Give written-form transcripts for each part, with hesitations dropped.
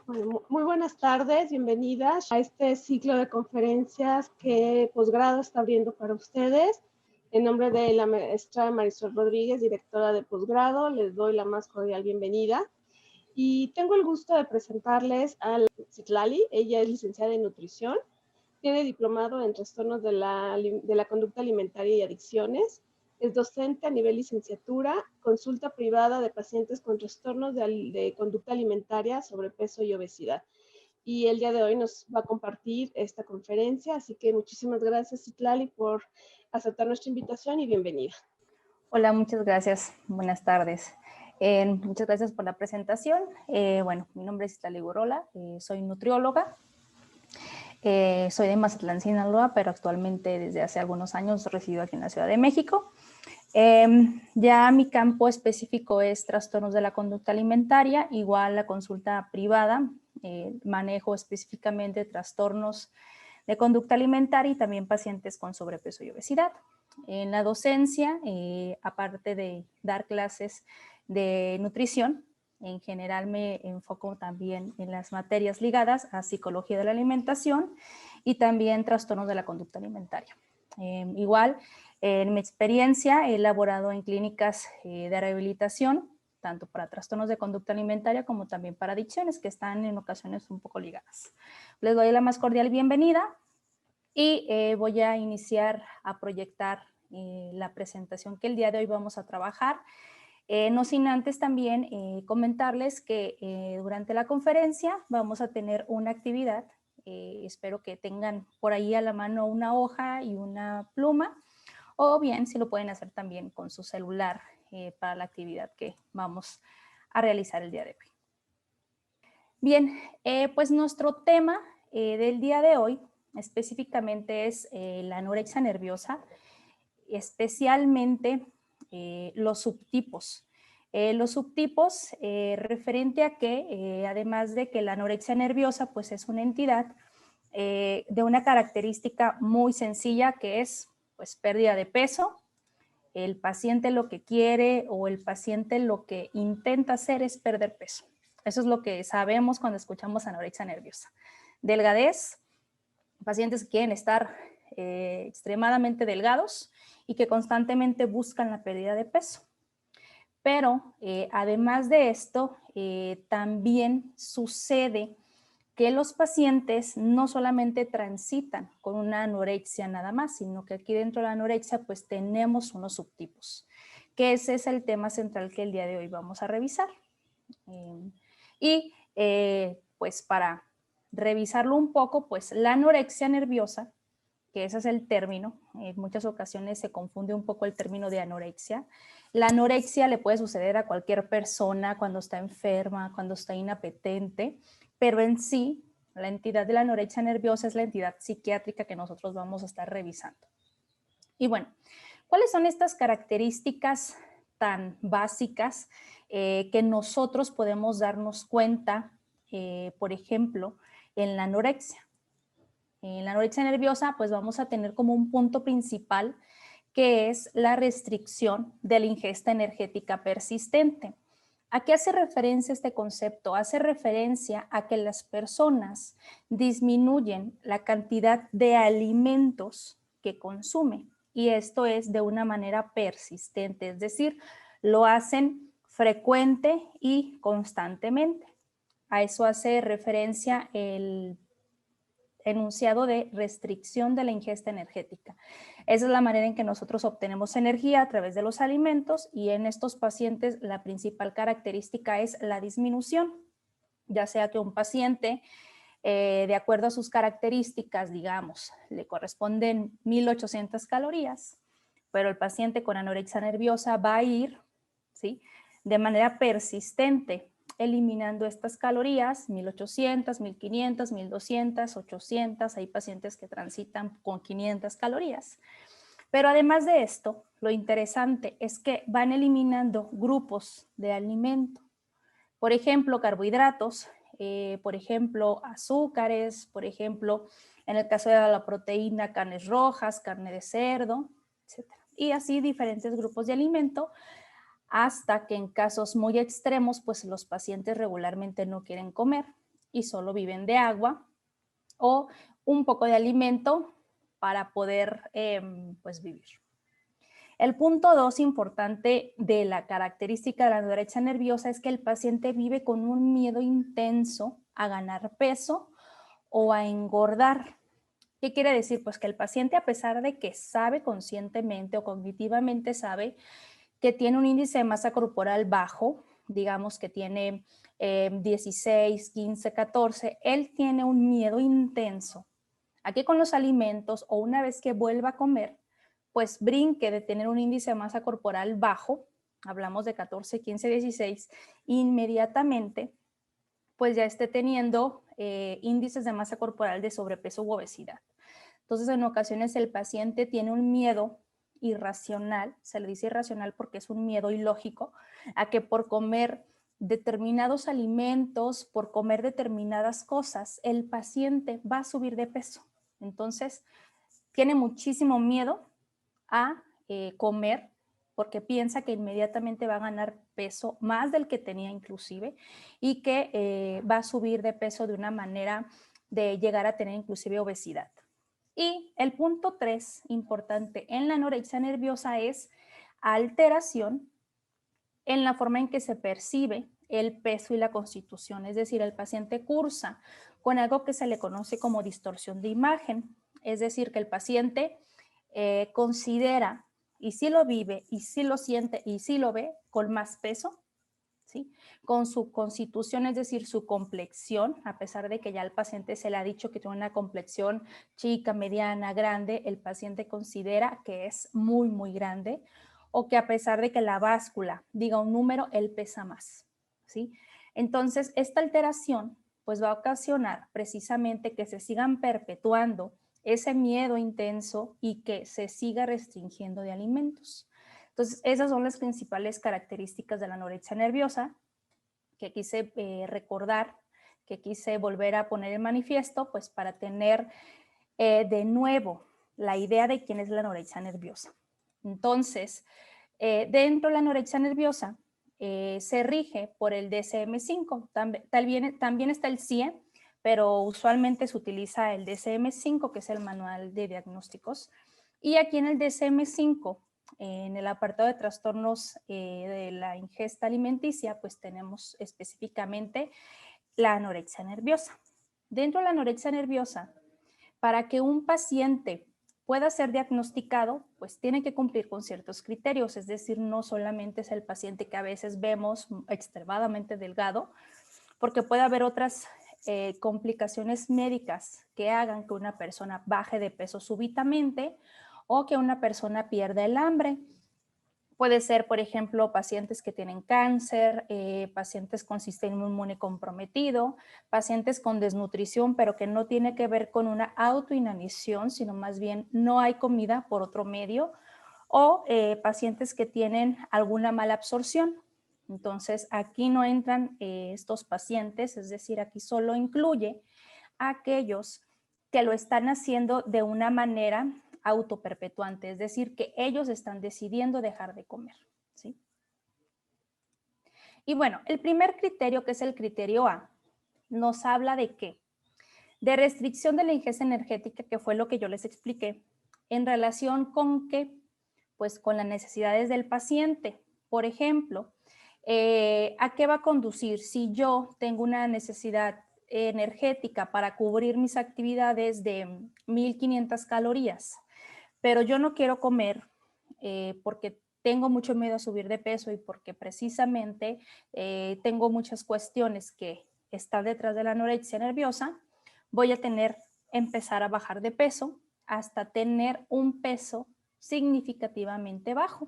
Bueno, muy buenas tardes, bienvenidas a este ciclo de conferencias que Posgrado está abriendo para ustedes. En nombre de la maestra Marisol Rodríguez, directora de Posgrado, les doy la más cordial bienvenida. Y tengo el gusto de presentarles a Citlali. Ella es licenciada en nutrición, tiene diplomado en trastornos de la conducta alimentaria y adicciones, es docente a nivel licenciatura, consulta privada de pacientes con trastornos de conducta alimentaria, sobrepeso y obesidad. Y el día de hoy nos va a compartir esta conferencia, así que muchísimas gracias, Citlali, por aceptar nuestra invitación y bienvenida. Hola, muchas gracias. Buenas tardes. Muchas gracias por la presentación. Bueno, mi nombre es Citlali Gurrola, soy nutrióloga. Soy de Mazatlán, Sinaloa, pero actualmente desde hace algunos años resido aquí en la Ciudad de México. Ya mi campo específico es trastornos de la conducta alimentaria, igual la consulta privada, manejo específicamente trastornos de conducta alimentaria y también pacientes con sobrepeso y obesidad. En la docencia, aparte de dar clases de nutrición, en general me enfoco también en las materias ligadas a psicología de la alimentación y también trastornos de la conducta alimentaria. Igual, en mi experiencia he elaborado en clínicas de rehabilitación, tanto para trastornos de conducta alimentaria como también para adicciones, que están en ocasiones un poco ligadas. Les doy la más cordial bienvenida y voy a iniciar a proyectar la presentación que el día de hoy vamos a trabajar. No sin antes también comentarles que durante la conferencia vamos a tener una actividad. Espero que tengan por ahí a la mano una hoja y una pluma, o bien si lo pueden hacer también con su celular para la actividad que vamos a realizar el día de hoy. Bien, pues nuestro tema del día de hoy específicamente es la anorexia nerviosa, especialmente los subtipos. Los subtipos referente a que, además de que la anorexia nerviosa pues es una entidad de una característica muy sencilla que es pues pérdida de peso. El paciente lo que quiere o el paciente lo que intenta hacer es perder peso. Eso es lo que sabemos cuando escuchamos anorexia nerviosa. Delgadez, pacientes que quieren estar extremadamente delgados y que constantemente buscan la pérdida de peso. Pero además de esto, también sucede que los pacientes no solamente transitan con una anorexia nada más, sino que aquí dentro de la anorexia pues tenemos unos subtipos, que ese es el tema central que el día de hoy vamos a revisar. Pues para revisarlo un poco, pues la anorexia nerviosa, que ese es el término, en muchas ocasiones se confunde un poco el término de anorexia. La anorexia le puede suceder a cualquier persona cuando está enferma, cuando está inapetente, pero en sí, la entidad de la anorexia nerviosa es la entidad psiquiátrica que nosotros vamos a estar revisando. Y bueno, ¿cuáles son estas características tan básicas que nosotros podemos darnos cuenta, por ejemplo, en la anorexia? En la anorexia nerviosa, pues vamos a tener como un punto principal que es la restricción de la ingesta energética persistente. ¿A qué hace referencia este concepto? Hace referencia a que las personas disminuyen la cantidad de alimentos que consumen y esto es de una manera persistente, es decir, lo hacen frecuente y constantemente. A eso hace referencia el enunciado de restricción de la ingesta energética. Esa es la manera en que nosotros obtenemos energía a través de los alimentos y en estos pacientes la principal característica es la disminución, ya sea que un paciente, de acuerdo a sus características, digamos, le corresponden 1800 calorías, pero el paciente con anorexia nerviosa va a ir, ¿sí?, de manera persistente eliminando estas calorías, 1800, 1500, 1200, 800, hay pacientes que transitan con 500 calorías. Pero además de esto, lo interesante es que van eliminando grupos de alimento. Por ejemplo, carbohidratos, por ejemplo, azúcares, por ejemplo, en el caso de la proteína, carnes rojas, carne de cerdo, etc. Y así diferentes grupos de alimento hasta que en casos muy extremos, pues los pacientes regularmente no quieren comer y solo viven de agua o un poco de alimento para poder pues vivir. El punto 2 importante de la característica de la anorexia nerviosa es que el paciente vive con un miedo intenso a ganar peso o a engordar. ¿Qué quiere decir? Pues que el paciente, a pesar de que sabe conscientemente o cognitivamente sabe que tiene un índice de masa corporal bajo, digamos que tiene 16, 15, 14, él tiene un miedo intenso a que con los alimentos o una vez que vuelva a comer, pues brinque de tener un índice de masa corporal bajo, hablamos de 14, 15, 16, inmediatamente pues ya esté teniendo índices de masa corporal de sobrepeso u obesidad. Entonces, en ocasiones el paciente tiene un miedo irracional, se le dice irracional porque es un miedo ilógico, a que por comer determinados alimentos, por comer determinadas cosas, el paciente va a subir de peso. Entonces, tiene muchísimo miedo a comer porque piensa que inmediatamente va a ganar peso más del que tenía inclusive y que va a subir de peso de una manera de llegar a tener inclusive obesidad. Y el punto 3 importante en la anorexia nerviosa es alteración en la forma en que se percibe el peso y la constitución, es decir, el paciente cursa con algo que se le conoce como distorsión de imagen, es decir, que el paciente considera y sí lo vive y sí lo siente y sí lo ve con más peso, ¿sí? Con su constitución, es decir, su complexión, a pesar de que ya al paciente se le ha dicho que tiene una complexión chica, mediana, grande, el paciente considera que es muy, muy grande o que a pesar de que la báscula diga un número, él pesa más, ¿sí? Entonces, esta alteración pues va a ocasionar precisamente que se sigan perpetuando ese miedo intenso y que se siga restringiendo de alimentos. Entonces, esas son las principales características de la anorexia nerviosa que quise recordar, que quise volver a poner en manifiesto, pues para tener de nuevo la idea de quién es la anorexia nerviosa. Entonces, dentro de la anorexia nerviosa se rige por el DSM-5. También está el CIE, pero usualmente se utiliza el DSM-5, que es el manual de diagnósticos. Y aquí en el DSM-5, en el apartado de trastornos de la ingesta alimenticia, pues tenemos específicamente la anorexia nerviosa. Dentro de la anorexia nerviosa, para que un paciente pueda ser diagnosticado, pues tiene que cumplir con ciertos criterios, es decir, no solamente es el paciente que a veces vemos extremadamente delgado, porque puede haber otras complicaciones médicas que hagan que una persona baje de peso súbitamente o que una persona pierda el hambre. Puede ser, por ejemplo, pacientes que tienen cáncer, pacientes con sistema inmune comprometido, pacientes con desnutrición, pero que no tiene que ver con una autoinanición, sino más bien no hay comida por otro medio, o pacientes que tienen alguna mala absorción. Entonces, aquí no entran estos pacientes, es decir, aquí solo incluye a aquellos que lo están haciendo de una manera autoperpetuante, es decir, que ellos están decidiendo dejar de comer, ¿sí? Y bueno, el primer criterio, que es el criterio A, nos habla de qué? De restricción de la ingesta energética, que fue lo que yo les expliqué, en relación con qué, pues con las necesidades del paciente. Por ejemplo, ¿a qué va a conducir? Si yo tengo una necesidad energética para cubrir mis actividades de 1500 calorías, pero yo no quiero comer porque tengo mucho miedo a subir de peso y porque precisamente tengo muchas cuestiones que están detrás de la anorexia nerviosa, voy a empezar a bajar de peso hasta tener un peso significativamente bajo.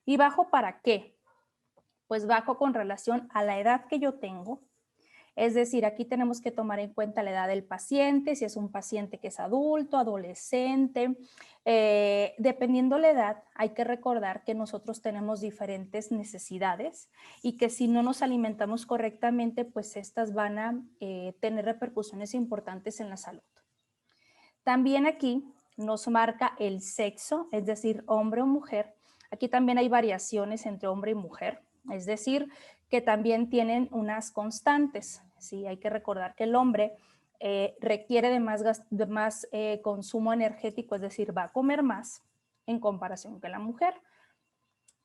¿Y bajo para qué? Pues bajo con relación a la edad que yo tengo. Es decir, aquí tenemos que tomar en cuenta la edad del paciente, si es un paciente que es adulto, adolescente. Dependiendo la edad, hay que recordar que nosotros tenemos diferentes necesidades y que si no nos alimentamos correctamente, pues estas van a tener repercusiones importantes en la salud. También aquí nos marca el sexo, es decir, hombre o mujer. Aquí también hay variaciones entre hombre y mujer, es decir, que también tienen unas constantes. ¿Sí? Hay que recordar que el hombre requiere de más consumo energético, es decir, va a comer más en comparación que la mujer.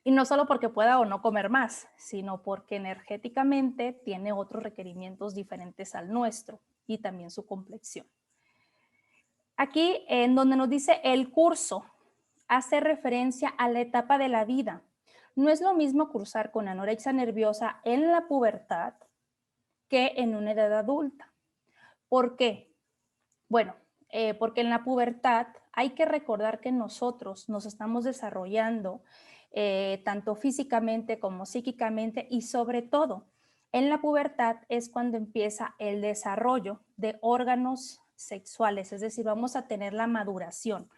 Y no solo porque pueda o no comer más, sino porque energéticamente tiene otros requerimientos diferentes al nuestro y también su complexión. Aquí, en donde nos dice el curso, hace referencia a la etapa de la vida. No es lo mismo cursar con anorexia nerviosa en la pubertad que en una edad adulta. ¿Por qué? Bueno, porque en la pubertad hay que recordar que nosotros nos estamos desarrollando tanto físicamente como psíquicamente y sobre todo en la pubertad es cuando empieza el desarrollo de órganos sexuales, es decir, vamos a tener la maduración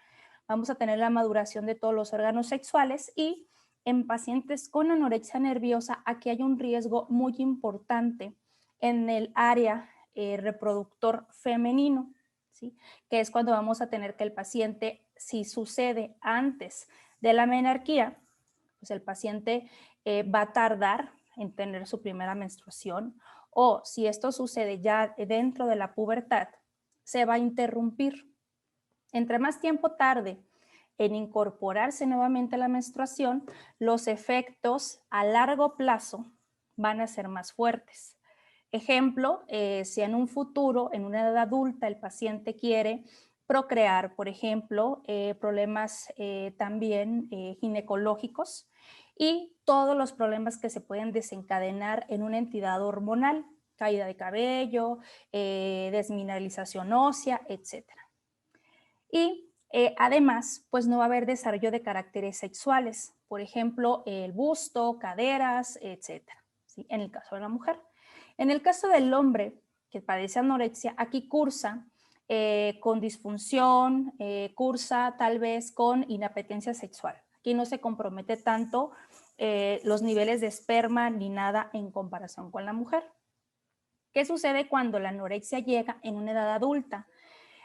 de todos los órganos sexuales y en pacientes con anorexia nerviosa aquí hay un riesgo muy importante en el área reproductor femenino, ¿sí? Que es cuando vamos a tener que el paciente, si sucede antes de la menarquía, pues el paciente va a tardar en tener su primera menstruación, o si esto sucede ya dentro de la pubertad, se va a interrumpir. Entre más tiempo tarde en incorporarse nuevamente a la menstruación, los efectos a largo plazo van a ser más fuertes. Ejemplo, si en un futuro, en una edad adulta, el paciente quiere procrear, por ejemplo, problemas también ginecológicos y todos los problemas que se pueden desencadenar en una entidad hormonal, caída de cabello, desmineralización ósea, etc. Y además, pues no va a haber desarrollo de caracteres sexuales, por ejemplo, el busto, caderas, etc. ¿Sí? En el caso de la mujer. En el caso del hombre que padece anorexia, aquí cursa con disfunción, cursa tal vez con inapetencia sexual. Aquí no se compromete tanto los niveles de esperma ni nada en comparación con la mujer. ¿Qué sucede cuando la anorexia llega en una edad adulta?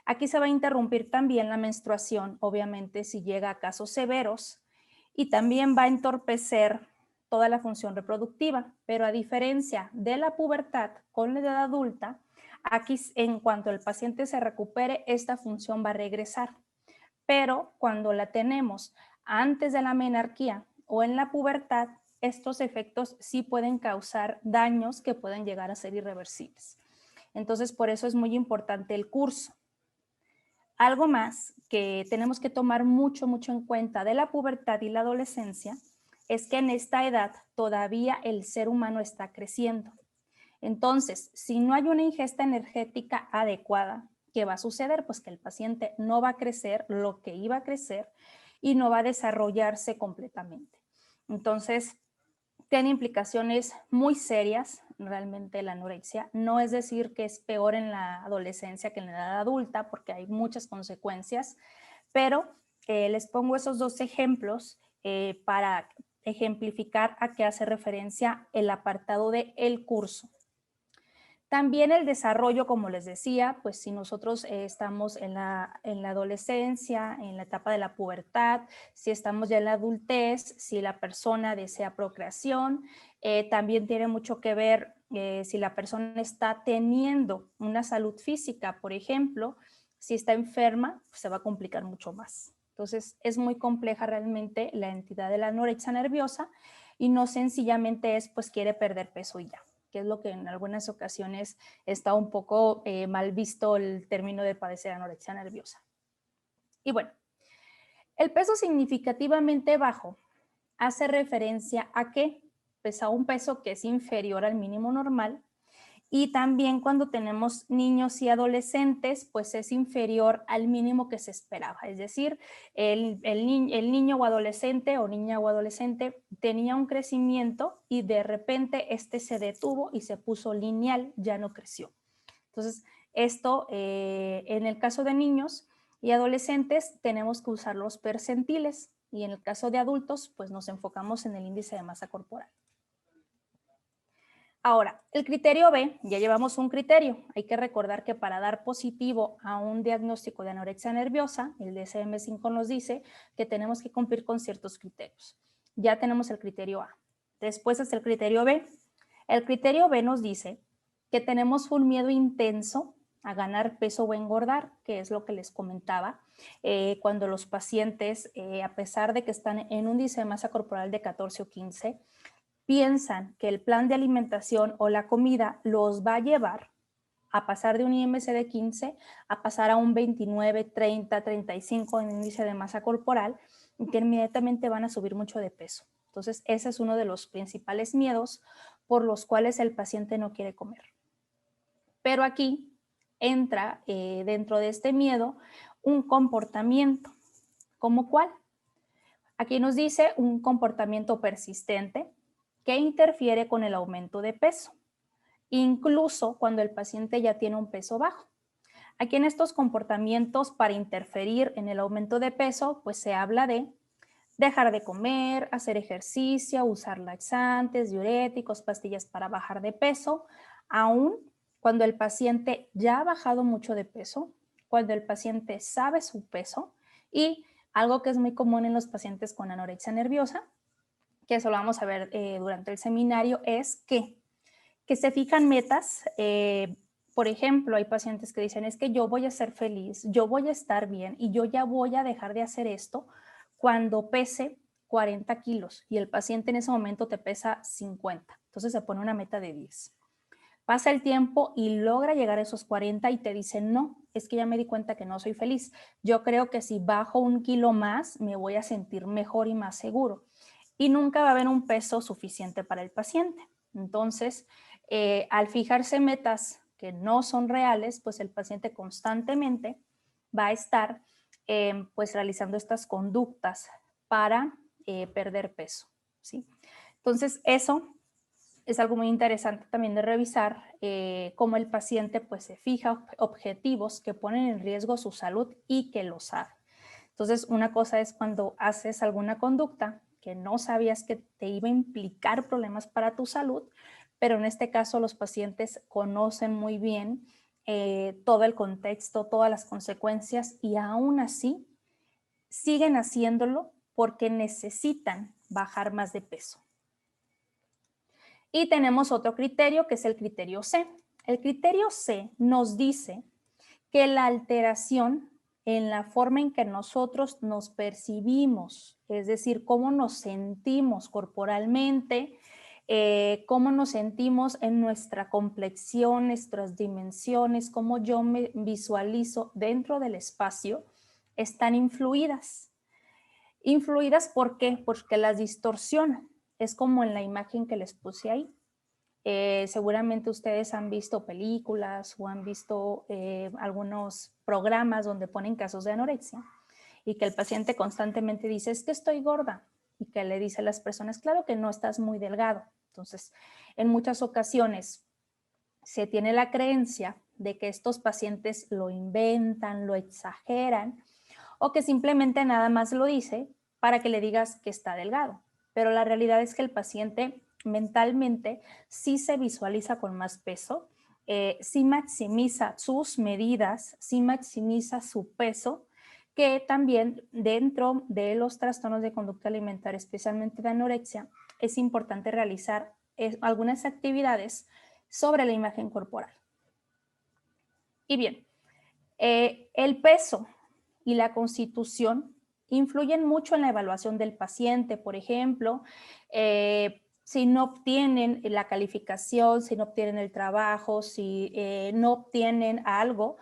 Aquí se va a interrumpir también la menstruación, obviamente si llega a casos severos, y también va a entorpecer toda la función reproductiva, pero a diferencia de la pubertad con la edad adulta, aquí en cuanto el paciente se recupere, esta función va a regresar. Pero cuando la tenemos antes de la menarquía o en la pubertad, estos efectos sí pueden causar daños que pueden llegar a ser irreversibles. Entonces, por eso es muy importante el curso. Algo más que tenemos que tomar mucho en cuenta de la pubertad y la adolescencia es que en esta edad todavía el ser humano está creciendo. Entonces, si no hay una ingesta energética adecuada, ¿qué va a suceder? Pues que el paciente no va a crecer lo que iba a crecer y no va a desarrollarse completamente. Entonces, tiene implicaciones muy serias, realmente la anorexia. No es decir que es peor en la adolescencia que en la edad adulta, porque hay muchas consecuencias, pero les pongo esos dos ejemplos para ejemplificar a qué hace referencia el apartado de el curso. También el desarrollo, como les decía, pues si nosotros estamos en la adolescencia, en la etapa de la pubertad, si estamos ya en la adultez, si la persona desea procreación, también tiene mucho que ver si la persona está teniendo una salud física, por ejemplo, si está enferma, pues se va a complicar mucho más. Entonces, es muy compleja realmente la entidad de la anorexia nerviosa y no sencillamente es, pues quiere perder peso y ya, que es lo que en algunas ocasiones está un poco mal visto el término de padecer anorexia nerviosa. Y bueno, el peso significativamente bajo hace referencia a que pues a un peso que es inferior al mínimo normal, y también cuando tenemos niños y adolescentes, pues es inferior al mínimo que se esperaba. Es decir, el niño o adolescente o niña o adolescente tenía un crecimiento y de repente este se detuvo y se puso lineal, ya no creció. Entonces, esto en el caso de niños y adolescentes tenemos que usar los percentiles y en el caso de adultos, pues nos enfocamos en el índice de masa corporal. Ahora, el criterio B, ya llevamos un criterio. Hay que recordar que para dar positivo a un diagnóstico de anorexia nerviosa, el DSM-5 nos dice que tenemos que cumplir con ciertos criterios. ya tenemos el criterio A. Después es el criterio B. El criterio B nos dice que tenemos un miedo intenso a ganar peso o engordar, que es lo que les comentaba, cuando los pacientes, a pesar de que están en un índice de masa corporal de 14 o 15, piensan que el plan de alimentación o la comida los va a llevar a pasar de un IMC de 15 a pasar a un 29, 30, 35 en índice de masa corporal, y que inmediatamente van a subir mucho de peso. Entonces, ese es uno de los principales miedos por los cuales el paciente no quiere comer. Pero aquí entra dentro de este miedo un comportamiento. ¿Cómo cuál? Aquí nos dice un comportamiento persistente que interfiere con el aumento de peso, incluso cuando el paciente ya tiene un peso bajo. Aquí en estos comportamientos para interferir en el aumento de peso, pues se habla de dejar de comer, hacer ejercicio, usar laxantes, diuréticos, pastillas para bajar de peso, aún cuando el paciente ya ha bajado mucho de peso, cuando el paciente sabe su peso, y algo que es muy común en los pacientes con anorexia nerviosa, que eso lo vamos a ver durante el seminario, es que se fijan metas. Por ejemplo, hay pacientes que dicen, es que yo voy a ser feliz, yo voy a estar bien y yo ya voy a dejar de hacer esto cuando pese 40 kilos y el paciente en ese momento te pesa 50. Entonces se pone una meta de 10. Pasa el tiempo y logra llegar a esos 40 y te dice, no, es que ya me di cuenta que no soy feliz. Yo creo que si bajo 1 kilo más me voy a sentir mejor y más seguro. Y nunca va a haber un peso suficiente para el paciente. Entonces, al fijarse metas que no son reales, pues el paciente constantemente va a estar pues realizando estas conductas para perder peso, ¿sí? Entonces, eso es algo muy interesante también de revisar, cómo el paciente pues se fija objetivos que ponen en riesgo su salud y que lo sabe. Entonces, una cosa es cuando haces alguna conducta que no sabías que te iba a implicar problemas para tu salud, pero en este caso los pacientes conocen muy bien todo el contexto, todas las consecuencias, y aún así siguen haciéndolo porque necesitan bajar más de peso. Y tenemos otro criterio que es el criterio C. El criterio C nos dice que la alteración en la forma en que nosotros nos percibimos, es decir, cómo nos sentimos corporalmente, cómo nos sentimos en nuestra complexión, nuestras dimensiones, cómo yo me visualizo dentro del espacio, están influidas. ¿Influidas por qué? Porque las distorsionan. Es como en la imagen que les puse ahí. Seguramente ustedes han visto películas o han visto algunos programas donde ponen casos de anorexia y que el paciente constantemente dice, es que estoy gorda, y que le dice a las personas, claro que no, estás muy delgado. Entonces, en muchas ocasiones se tiene la creencia de que estos pacientes lo inventan, lo exageran, o que simplemente nada más lo dice para que le digas que está delgado. Pero la realidad es que el paciente mentalmente sí se visualiza con más peso, sí maximiza sus medidas, sí maximiza su peso, que también dentro de los trastornos de conducta alimentaria, especialmente de anorexia, es importante realizar algunas actividades sobre la imagen corporal. Y bien, el peso y la constitución influyen mucho en la evaluación del paciente. Por ejemplo, si no obtienen la calificación, si no obtienen el trabajo, si no obtienen algo,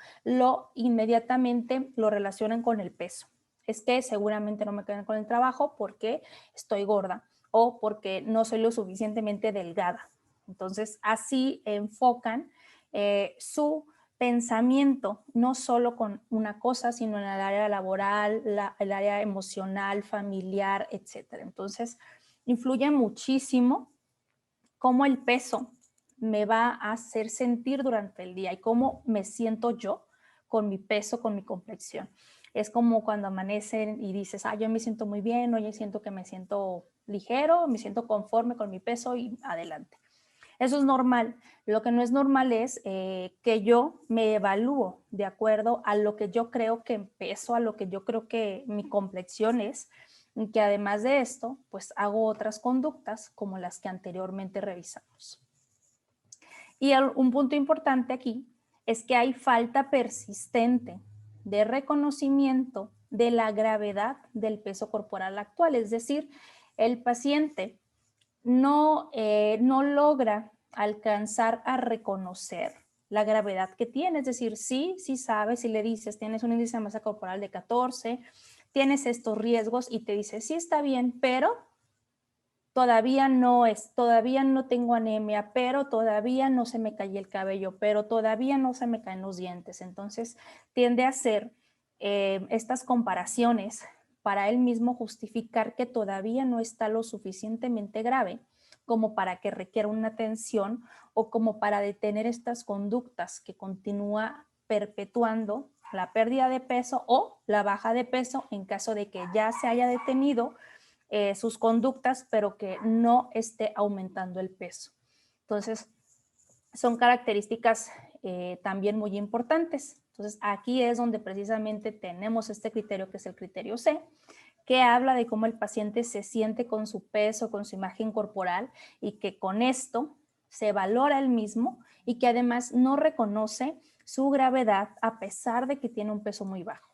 inmediatamente lo relacionan con el peso. Es que seguramente no me quedan con el trabajo porque estoy gorda o porque no soy lo suficientemente delgada. Entonces, así enfocan su pensamiento, no solo con una cosa, sino en el área laboral, el área emocional, familiar, etc. Entonces, influye muchísimo cómo el peso me va a hacer sentir durante el día y cómo me siento yo con mi peso, con mi complexión. Es como cuando amanecen y dices, yo me siento muy bien, hoy siento que me siento ligero, me siento conforme con mi peso y adelante. Eso es normal. Lo que no es normal es que yo me evalúo de acuerdo a lo que yo creo que peso, a lo que yo creo que mi complexión es, que además de esto, pues hago otras conductas como las que anteriormente revisamos. Y un punto importante aquí es que hay falta persistente de reconocimiento de la gravedad del peso corporal actual, es decir, el paciente no logra alcanzar a reconocer la gravedad que tiene, es decir, sí sabe, si le dices, tienes un índice de masa corporal de 14, tienes estos riesgos y te dice, sí está bien, pero todavía no tengo anemia, pero todavía no se me cae el cabello, pero todavía no se me caen los dientes. Entonces tiende a hacer estas comparaciones para él mismo justificar que todavía no está lo suficientemente grave como para que requiera una atención o como para detener estas conductas que continúa perpetuando la pérdida de peso o la baja de peso en caso de que ya se haya detenido sus conductas, pero que no esté aumentando el peso. Entonces, son características también muy importantes. Entonces, aquí es donde precisamente tenemos este criterio que es el criterio C, que habla de cómo el paciente se siente con su peso, con su imagen corporal y que con esto se valora él mismo y que además no reconoce su gravedad a pesar de que tiene un peso muy bajo.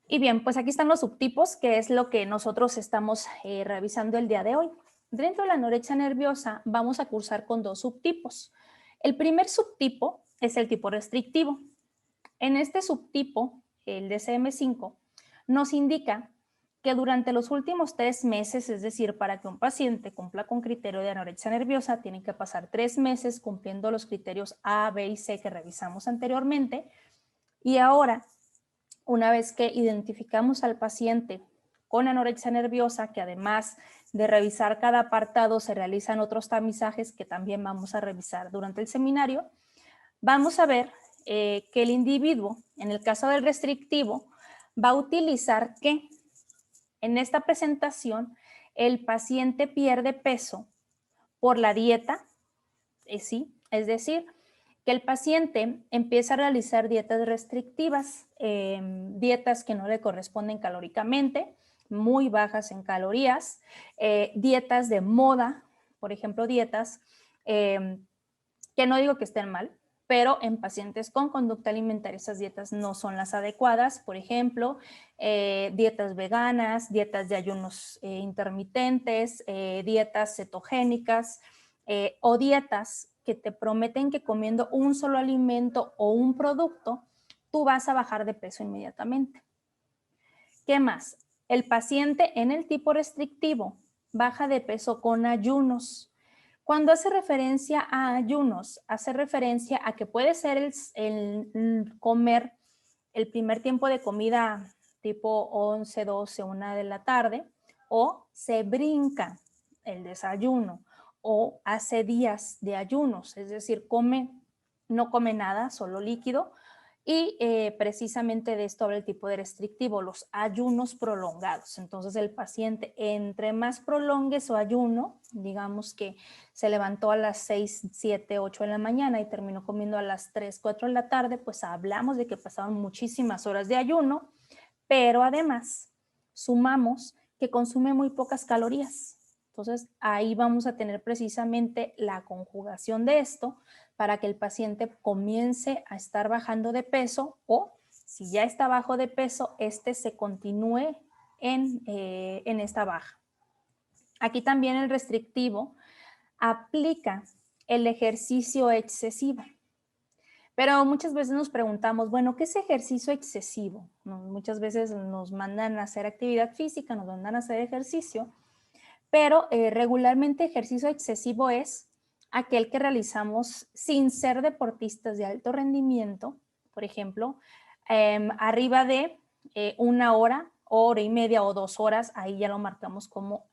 Y bien, pues aquí están los subtipos, que es lo que nosotros estamos revisando el día de hoy. Dentro de la anorexia nerviosa vamos a cursar con dos subtipos. El primer subtipo es el tipo restrictivo. En este subtipo, el DSM-5, nos indica que durante los últimos 3 meses, es decir, para que un paciente cumpla con criterio de anorexia nerviosa, tienen que pasar 3 meses cumpliendo los criterios A, B y C que revisamos anteriormente. Y ahora, una vez que identificamos al paciente con anorexia nerviosa, que además de revisar cada apartado se realizan otros tamizajes que también vamos a revisar durante el seminario, vamos a ver que el individuo, en el caso del restrictivo, va a utilizar que en esta presentación el paciente pierde peso por la dieta, ¿sí? Es decir, que el paciente empieza a realizar dietas restrictivas, dietas que no le corresponden calóricamente, muy bajas en calorías, dietas de moda, por ejemplo, dietas que no digo que estén mal, pero en pacientes con conducta alimentaria esas dietas no son las adecuadas. Por ejemplo, dietas veganas, dietas de ayunos intermitentes, dietas cetogénicas o dietas que te prometen que comiendo un solo alimento o un producto, tú vas a bajar de peso inmediatamente. ¿Qué más? El paciente en el tipo restrictivo baja de peso con ayunos. Cuando hace referencia a ayunos, hace referencia a que puede ser el comer el primer tiempo de comida tipo 11, 12, 1 de la tarde, o se brinca el desayuno, o hace días de ayunos, es decir, no come nada, solo líquido, y precisamente de esto habla el tipo de restrictivo, los ayunos prolongados. Entonces el paciente, entre más prolongue su ayuno, digamos que se levantó a las 6, 7, 8 de la mañana y terminó comiendo a las 3, 4 de la tarde, pues hablamos de que pasaron muchísimas horas de ayuno, pero además sumamos que consume muy pocas calorías. Entonces ahí vamos a tener precisamente la conjugación de esto para que el paciente comience a estar bajando de peso o si ya está bajo de peso, se continúe en esta baja. Aquí también el restrictivo aplica el ejercicio excesivo. Pero muchas veces nos preguntamos, bueno, ¿qué es ejercicio excesivo? Muchas veces nos mandan a hacer actividad física, nos mandan a hacer ejercicio, pero regularmente ejercicio excesivo es aquel que realizamos sin ser deportistas de alto rendimiento, por ejemplo, arriba de 1 hora, hora y media o 2 horas, ahí ya lo marcamos como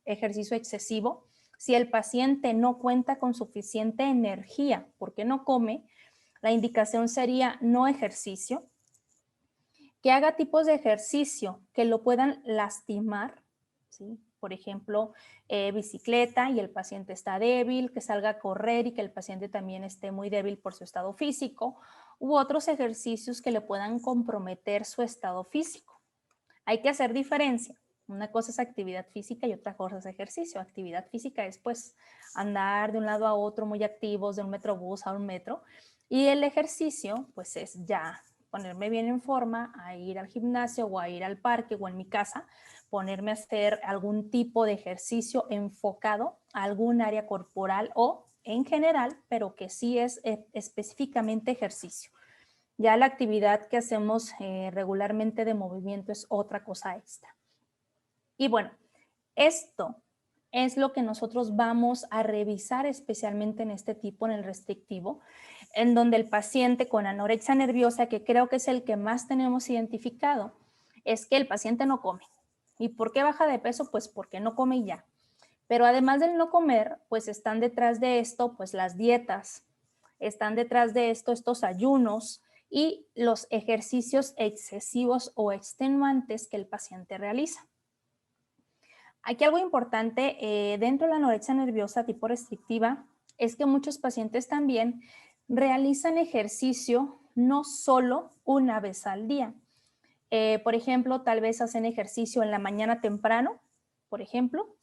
ejercicio excesivo. Si el paciente no cuenta con suficiente energía porque no come, la indicación sería no ejercicio, que haga tipos de ejercicio que lo puedan lastimar, ¿sí? Por ejemplo, bicicleta y el paciente está débil, que salga a correr y que el paciente también esté muy débil por su estado físico, u otros ejercicios que le puedan comprometer su estado físico. Hay que hacer diferencia. Una cosa es actividad física y otra cosa es ejercicio. Actividad física es pues andar de un lado a otro muy activos, de un metrobús a un metro. Y el ejercicio pues es ya ponerme bien en forma, a ir al gimnasio o a ir al parque o en mi casa, ponerme a hacer algún tipo de ejercicio enfocado a algún área corporal o en general, pero que sí es específicamente ejercicio. Ya la actividad que hacemos regularmente de movimiento es otra cosa extra. Y bueno, esto es lo que nosotros vamos a revisar especialmente en este tipo, en el restrictivo, en donde el paciente con anorexia nerviosa, que creo que es el que más tenemos identificado, es que el paciente no come. ¿Y por qué baja de peso? Pues porque no come y ya. Pero además del no comer, pues están detrás de esto, pues las dietas, están detrás de esto estos ayunos y los ejercicios excesivos o extenuantes que el paciente realiza. Aquí algo importante dentro de la anorexia nerviosa tipo restrictiva es que muchos pacientes también realizan ejercicio no solo una vez al día. Por ejemplo, tal vez hacen ejercicio en la mañana temprano, por ejemplo,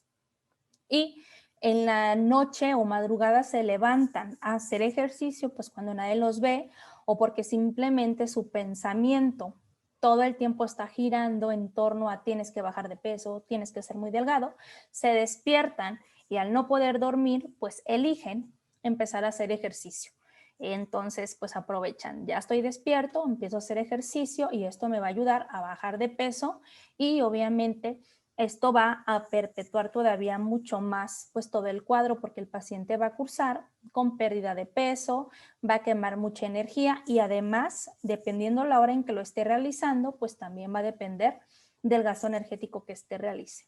y en la noche o madrugada se levantan a hacer ejercicio, pues cuando nadie los ve o porque simplemente su pensamiento todo el tiempo está girando en torno a tienes que bajar de peso, tienes que ser muy delgado, se despiertan y al no poder dormir, pues eligen empezar a hacer ejercicio. Entonces, pues aprovechan, ya estoy despierto, empiezo a hacer ejercicio y esto me va a ayudar a bajar de peso y obviamente esto va a perpetuar todavía mucho más pues todo el cuadro porque el paciente va a cursar con pérdida de peso, va a quemar mucha energía y además, dependiendo la hora en que lo esté realizando, pues también va a depender del gasto energético que esté realice.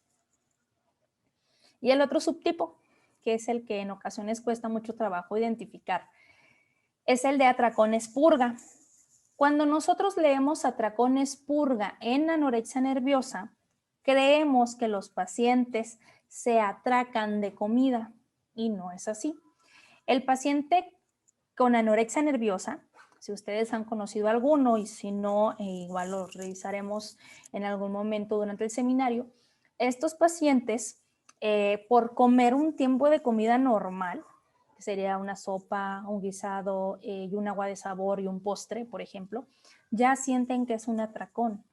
Y el otro subtipo, que es el que en ocasiones cuesta mucho trabajo identificar, es el de atracones purga. Cuando nosotros leemos atracones purga en anorexia nerviosa, creemos que los pacientes se atracan de comida y no es así. El paciente con anorexia nerviosa, si ustedes han conocido alguno y si no, igual los revisaremos en algún momento durante el seminario, estos pacientes por comer un tiempo de comida normal, que sería una sopa, un guisado y un agua de sabor y un postre, por ejemplo, ya sienten que es un atracón.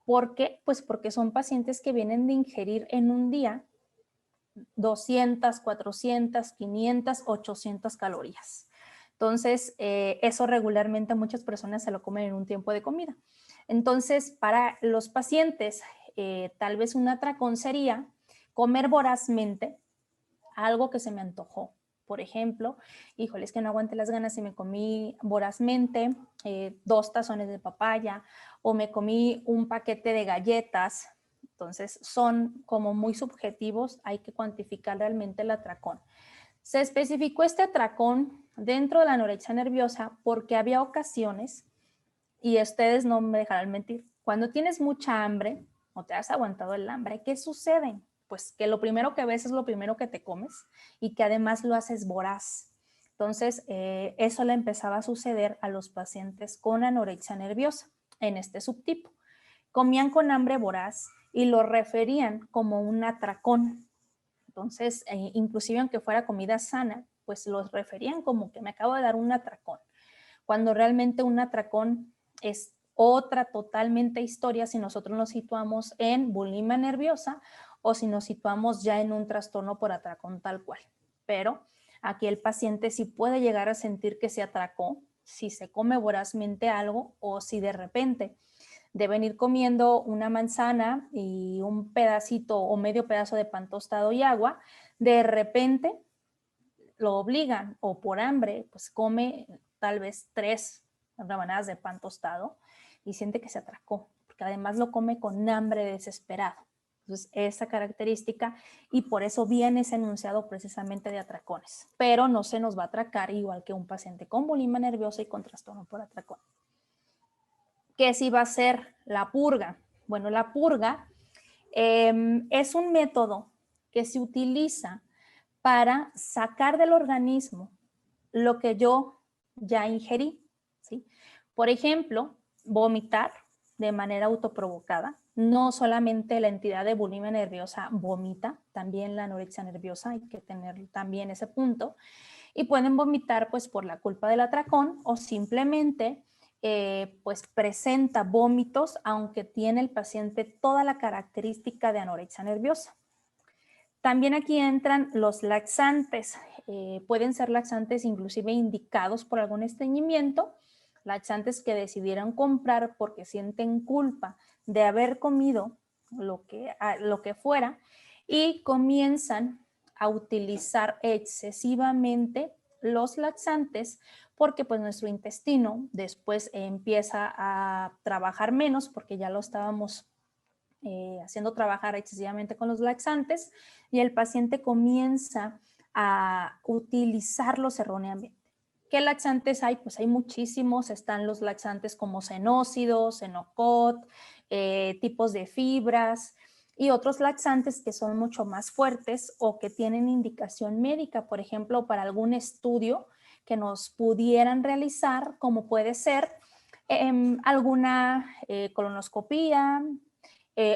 ¿Por qué? Pues porque son pacientes que vienen de ingerir en un día 200, 400, 500, 800 calorías. Entonces, eso regularmente a muchas personas se lo comen en un tiempo de comida. Entonces, para los pacientes, tal vez un atracón sería comer vorazmente algo que se me antojó. Por ejemplo, híjole, es que no aguanté las ganas y me comí vorazmente 2 tazones de papaya o me comí un paquete de galletas. Entonces, son como muy subjetivos, hay que cuantificar realmente el atracón. Se especificó este atracón dentro de la anorexia nerviosa porque había ocasiones, y ustedes no me dejarán mentir, cuando tienes mucha hambre o te has aguantado el hambre, ¿qué sucede? Pues que lo primero que ves es lo primero que te comes y que además lo haces voraz. Entonces, eso le empezaba a suceder a los pacientes con anorexia nerviosa en este subtipo. Comían con hambre voraz y lo referían como un atracón. Entonces, inclusive aunque fuera comida sana, pues los referían como que me acabo de dar un atracón, cuando realmente un atracón es otra totalmente historia si nosotros nos situamos en bulimia nerviosa o si nos situamos ya en un trastorno por atracón tal cual. Pero aquí el paciente sí puede llegar a sentir que se atracó si se come vorazmente algo o si de repente deben ir comiendo una manzana y un pedacito o medio pedazo de pan tostado y agua, de repente lo obligan o por hambre, pues come tal vez 3 rebanadas de pan tostado y siente que se atracó, porque además lo come con hambre desesperado. Entonces, esa característica y por eso viene ese enunciado precisamente de atracones, pero no se nos va a atracar igual que un paciente con bulimia nerviosa y con trastorno por atracón. ¿Qué sí va a ser la purga? Bueno, la purga es un método que se utiliza para sacar del organismo lo que yo ya ingerí, ¿sí? Por ejemplo, vomitar de manera autoprovocada, no solamente la entidad de bulimia nerviosa vomita, también la anorexia nerviosa, hay que tener también ese punto. Y pueden vomitar pues por la culpa del atracón o simplemente pues presenta vómitos aunque tiene el paciente toda la característica de anorexia nerviosa. También aquí entran los laxantes. Pueden ser laxantes inclusive indicados por algún estreñimiento, laxantes que decidieron comprar porque sienten culpa de haber comido lo que fuera y comienzan a utilizar excesivamente los laxantes porque pues nuestro intestino después empieza a trabajar menos porque ya lo estábamos haciendo trabajar excesivamente con los laxantes y el paciente comienza a utilizarlos erróneamente. ¿Qué laxantes hay? Pues hay muchísimos, están los laxantes como Cenócidos, Cenocot, tipos de fibras y otros laxantes que son mucho más fuertes o que tienen indicación médica, por ejemplo, para algún estudio que nos pudieran realizar, como puede ser alguna colonoscopía,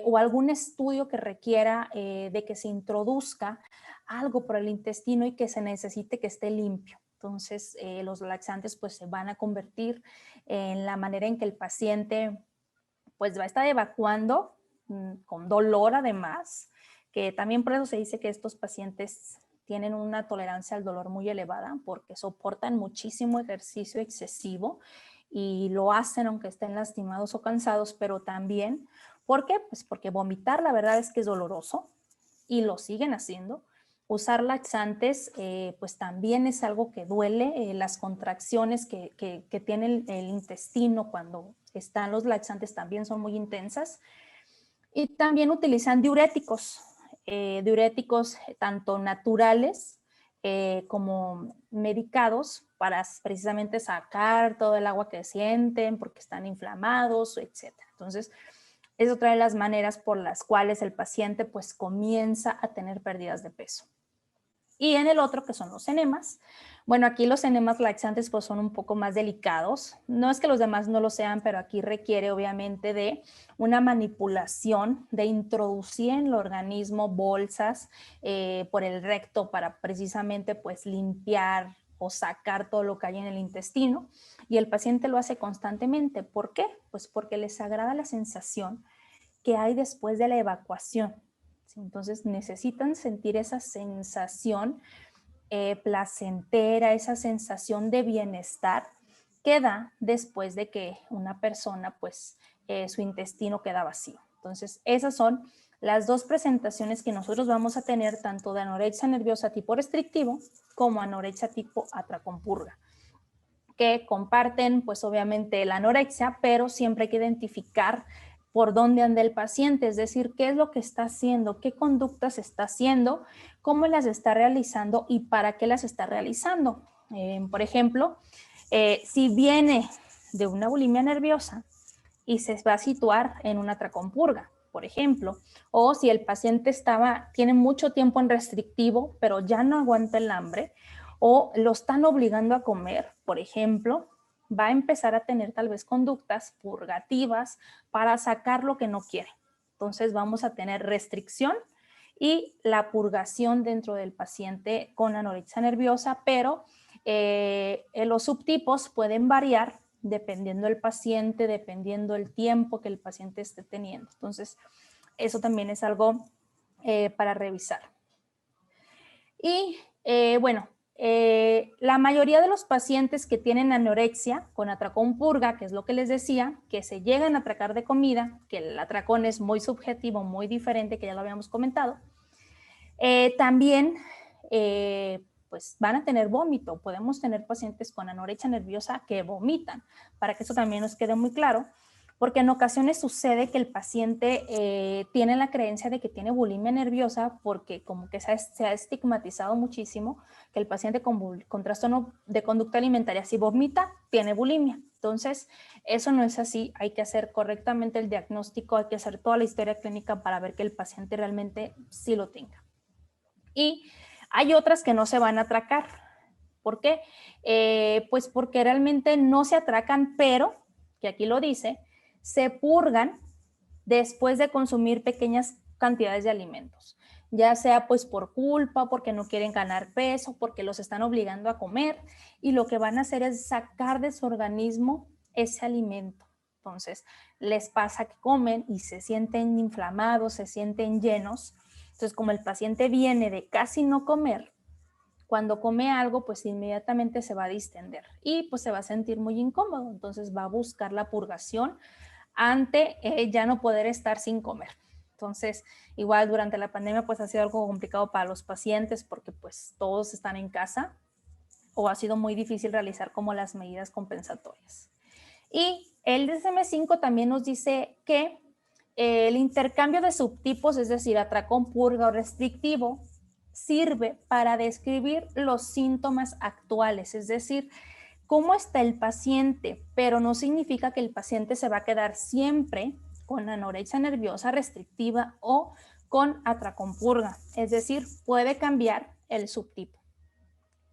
o algún estudio que requiera de que se introduzca algo por el intestino y que se necesite que esté limpio. Entonces, los laxantes pues se van a convertir en la manera en que el paciente pues va a estar evacuando con dolor además, que también por eso se dice que estos pacientes tienen una tolerancia al dolor muy elevada porque soportan muchísimo ejercicio excesivo y lo hacen aunque estén lastimados o cansados, pero también, ¿por qué? Pues porque vomitar la verdad es que es doloroso y lo siguen haciendo. Usar laxantes pues también es algo que duele, las contracciones que tiene el intestino cuando están los laxantes también son muy intensas. Y también utilizan diuréticos tanto naturales como medicados para precisamente sacar todo el agua que sienten porque están inflamados, etc. Entonces, es otra de las maneras por las cuales el paciente pues comienza a tener pérdidas de peso. Y en el otro, que son los enemas, bueno, aquí los enemas laxantes pues son un poco más delicados. No es que los demás no lo sean, pero aquí requiere obviamente de una manipulación, de introducir en el organismo bolsas por el recto para precisamente pues limpiar o sacar todo lo que hay en el intestino. Y el paciente lo hace constantemente. ¿Por qué? Pues porque les agrada la sensación que hay después de la evacuación. Entonces necesitan sentir esa sensación placentera, esa sensación de bienestar que da después de que una persona, pues, su intestino queda vacío. Entonces, esas son las dos presentaciones que nosotros vamos a tener, tanto de anorexia nerviosa tipo restrictivo como anorexia tipo atracompurga, que comparten, pues, obviamente la anorexia, pero siempre hay que identificar por dónde anda el paciente, es decir, qué es lo que está haciendo, qué conductas está haciendo, cómo las está realizando y para qué las está realizando. Por ejemplo, si viene de una bulimia nerviosa y se va a situar en una atracompurga, por ejemplo, o si el paciente tiene mucho tiempo en restrictivo, pero ya no aguanta el hambre, o lo están obligando a comer, por ejemplo, va a empezar a tener tal vez conductas purgativas para sacar lo que no quiere. Entonces vamos a tener restricción y la purgación dentro del paciente con anorexia nerviosa, pero los subtipos pueden variar dependiendo del paciente, dependiendo el tiempo que el paciente esté teniendo. Entonces, eso también es algo para revisar. Y bueno, la mayoría de los pacientes que tienen anorexia con atracón-purga, que es lo que les decía, que se llegan a atracar de comida, que el atracón es muy subjetivo, muy diferente, que ya lo habíamos comentado, también pues van a tener vómito. Podemos tener pacientes con anorexia nerviosa que vomitan, para que eso también nos quede muy claro, porque en ocasiones sucede que el paciente tiene la creencia de que tiene bulimia nerviosa porque como que se ha estigmatizado muchísimo que el paciente con trastorno de conducta alimentaria si vomita, tiene bulimia. Entonces, eso no es así. Hay que hacer correctamente el diagnóstico, hay que hacer toda la historia clínica para ver que el paciente realmente sí lo tenga. Y hay otras que no se van a atracar. ¿Por qué? Pues porque realmente no se atracan, pero, que aquí lo dice, se purgan después de consumir pequeñas cantidades de alimentos, ya sea pues por culpa, porque no quieren ganar peso, porque los están obligando a comer, y lo que van a hacer es sacar de su organismo ese alimento. Entonces, les pasa que comen y se sienten inflamados, se sienten llenos. Entonces, como el paciente viene de casi no comer, cuando come algo, pues inmediatamente se va a distender y pues se va a sentir muy incómodo. Entonces, va a buscar la purgación ante ya no poder estar sin comer. Entonces, igual durante la pandemia, pues ha sido algo complicado para los pacientes porque pues todos están en casa o ha sido muy difícil realizar como las medidas compensatorias. Y el DSM-5 también nos dice que el intercambio de subtipos, es decir, atracón, purga o restrictivo, sirve para describir los síntomas actuales, es decir, cómo está el paciente, pero no significa que el paciente se va a quedar siempre con anorexia nerviosa restrictiva o con atracón purga, es decir, puede cambiar el subtipo.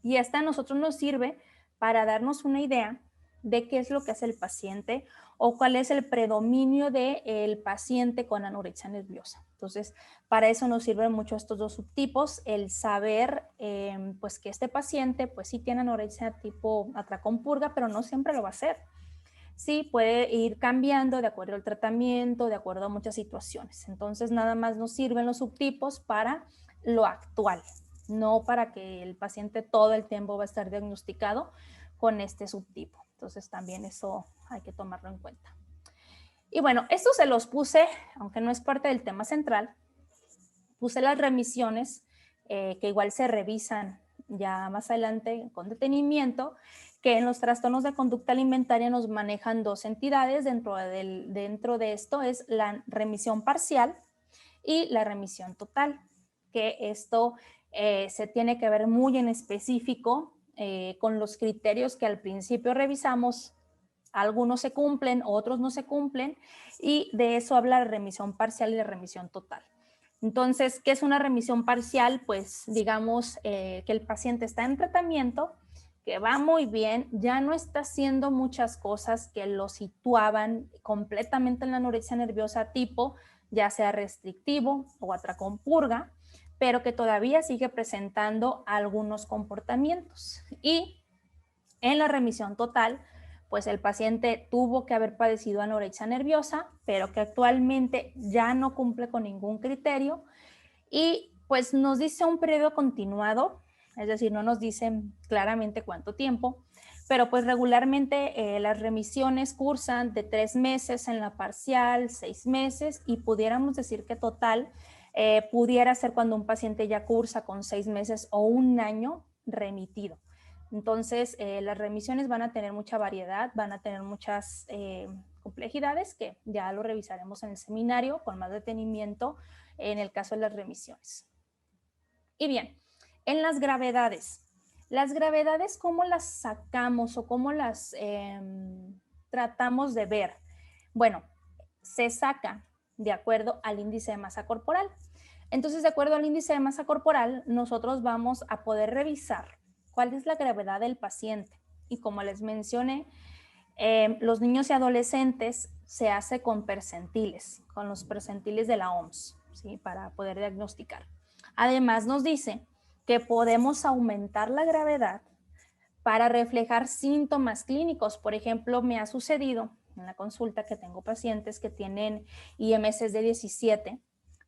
Y esta a nosotros nos sirve para darnos una idea de qué es lo que hace el paciente o cuál es el predominio del paciente con anorexia nerviosa. Entonces, para eso nos sirven mucho estos dos subtipos, el saber pues que este paciente pues sí tiene anorexia tipo atracón purga, pero no siempre lo va a hacer. Sí, puede ir cambiando de acuerdo al tratamiento, de acuerdo a muchas situaciones. Entonces, nada más nos sirven los subtipos para lo actual, no para que el paciente todo el tiempo va a estar diagnosticado con este subtipo. Entonces, también eso hay que tomarlo en cuenta. Y bueno, esto se los puse, aunque no es parte del tema central, puse las remisiones que igual se revisan ya más adelante con detenimiento, que en los trastornos de conducta alimentaria nos manejan dos entidades. Dentro de esto es la remisión parcial y la remisión total, que esto se tiene que ver muy en específico con los criterios que al principio revisamos. Algunos se cumplen, otros no se cumplen, y de eso habla la remisión parcial y la remisión total. Entonces, ¿qué es una remisión parcial? Pues digamos que el paciente está en tratamiento, que va muy bien, ya no está haciendo muchas cosas que lo situaban completamente en la anorexia nerviosa tipo, ya sea restrictivo o atracón purga, pero que todavía sigue presentando algunos comportamientos. Y en la remisión total, pues el paciente tuvo que haber padecido anorexia nerviosa, pero que actualmente ya no cumple con ningún criterio y pues nos dice un periodo continuado, es decir, no nos dicen claramente cuánto tiempo, pero pues regularmente las remisiones cursan de 3 meses en la parcial, 6 meses, y pudiéramos decir que total pudiera ser cuando un paciente ya cursa con 6 meses o un año remitido. Entonces, las remisiones van a tener mucha variedad, van a tener muchas complejidades que ya lo revisaremos en el seminario con más detenimiento en el caso de las remisiones. Y bien, en las gravedades, ¿cómo las sacamos o cómo las tratamos de ver? Bueno, se saca de acuerdo al índice de masa corporal. Entonces, de acuerdo al índice de masa corporal, nosotros vamos a poder revisar cuál es la gravedad del paciente. Y como les mencioné, los niños y adolescentes se hace con percentiles, con los percentiles de la OMS, ¿sí? Para poder diagnosticar. Además, nos dice que podemos aumentar la gravedad para reflejar síntomas clínicos. Por ejemplo, me ha sucedido en la consulta que tengo pacientes que tienen IMS de 17,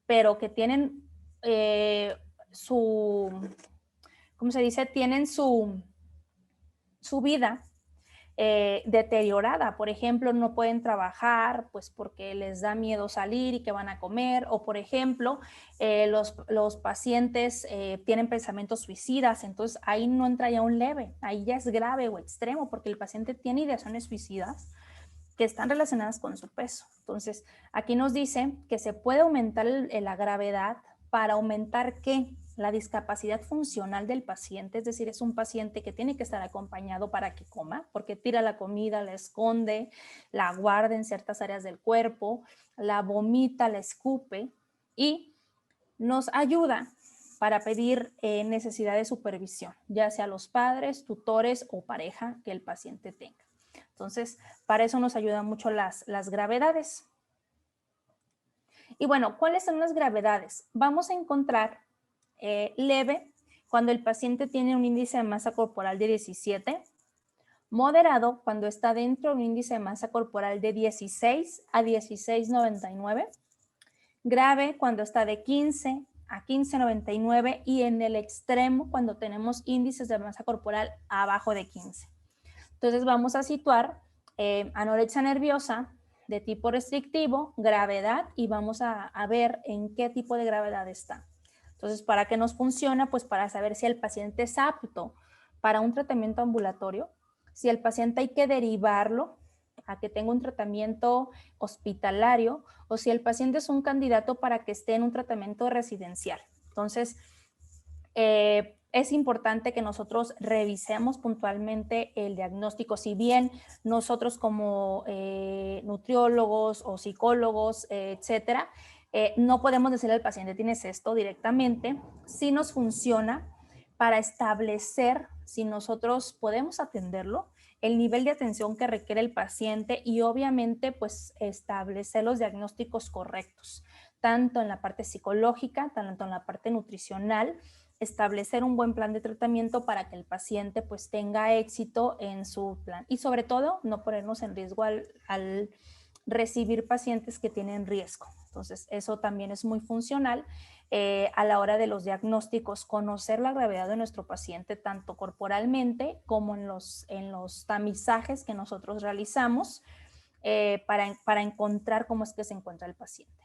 pero que tienen ¿cómo se dice? Tienen su vida deteriorada. Por ejemplo, no pueden trabajar pues porque les da miedo salir y que van a comer, o por ejemplo, los pacientes tienen pensamientos suicidas, entonces ahí no entra ya un leve, ahí ya es grave o extremo porque el paciente tiene ideaciones suicidas que están relacionadas con su peso. Entonces, aquí nos dice que se puede aumentar la gravedad para aumentar ¿qué? La discapacidad funcional del paciente, es decir, es un paciente que tiene que estar acompañado para que coma, porque tira la comida, la esconde, la guarda en ciertas áreas del cuerpo, la vomita, la escupe, y nos ayuda para pedir necesidad de supervisión, ya sea los padres, tutores o pareja que el paciente tenga. Entonces, para eso nos ayudan mucho las gravedades. Y bueno, ¿cuáles son las gravedades? Vamos a encontrar leve cuando el paciente tiene un índice de masa corporal de 17, moderado cuando está dentro de un índice de masa corporal de 16 a 16,99, grave cuando está de 15 a 15,99 y en el extremo cuando tenemos índices de masa corporal abajo de 15. Entonces vamos a situar anorexia nerviosa de tipo restrictivo, gravedad, y vamos a ver en qué tipo de gravedad está. Entonces, ¿para qué nos funciona? Pues para saber si el paciente es apto para un tratamiento ambulatorio, si el paciente hay que derivarlo a que tenga un tratamiento hospitalario o si el paciente es un candidato para que esté en un tratamiento residencial. Entonces, es importante que nosotros revisemos puntualmente el diagnóstico, si bien nosotros como nutriólogos o psicólogos, etcétera, no podemos decirle al paciente tienes esto directamente, sí nos funciona para establecer si nosotros podemos atenderlo, el nivel de atención que requiere el paciente y obviamente pues establecer los diagnósticos correctos, tanto en la parte psicológica, tanto en la parte nutricional, establecer un buen plan de tratamiento para que el paciente pues tenga éxito en su plan y sobre todo no ponernos en riesgo al recibir pacientes que tienen riesgo. Entonces eso también es muy funcional a la hora de los diagnósticos, conocer la gravedad de nuestro paciente tanto corporalmente como en los tamizajes que nosotros realizamos para encontrar cómo es que se encuentra el paciente.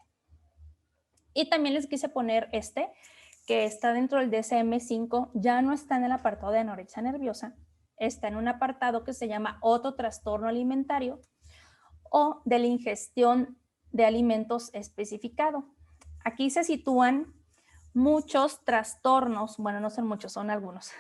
Y también les quise poner que está dentro del DSM-5, ya no está en el apartado de anorexia nerviosa, está en un apartado que se llama otro trastorno alimentario o de la ingestión de alimentos especificado. Aquí se sitúan muchos trastornos, bueno, no son muchos, son algunos,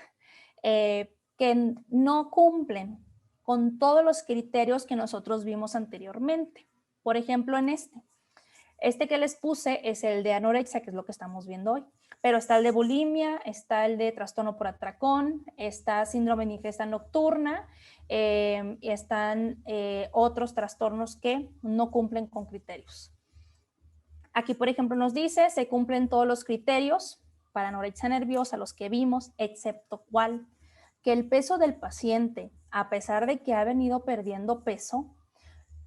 que no cumplen con todos los criterios que nosotros vimos anteriormente. Por ejemplo, en este que les puse es el de anorexia, que es lo que estamos viendo hoy. Pero está el de bulimia, está el de trastorno por atracón, está síndrome de ingesta nocturna y están otros trastornos que no cumplen con criterios. Aquí, por ejemplo, nos dice, se cumplen todos los criterios para anorexia nerviosa, los que vimos, excepto cuál, que el peso del paciente, a pesar de que ha venido perdiendo peso,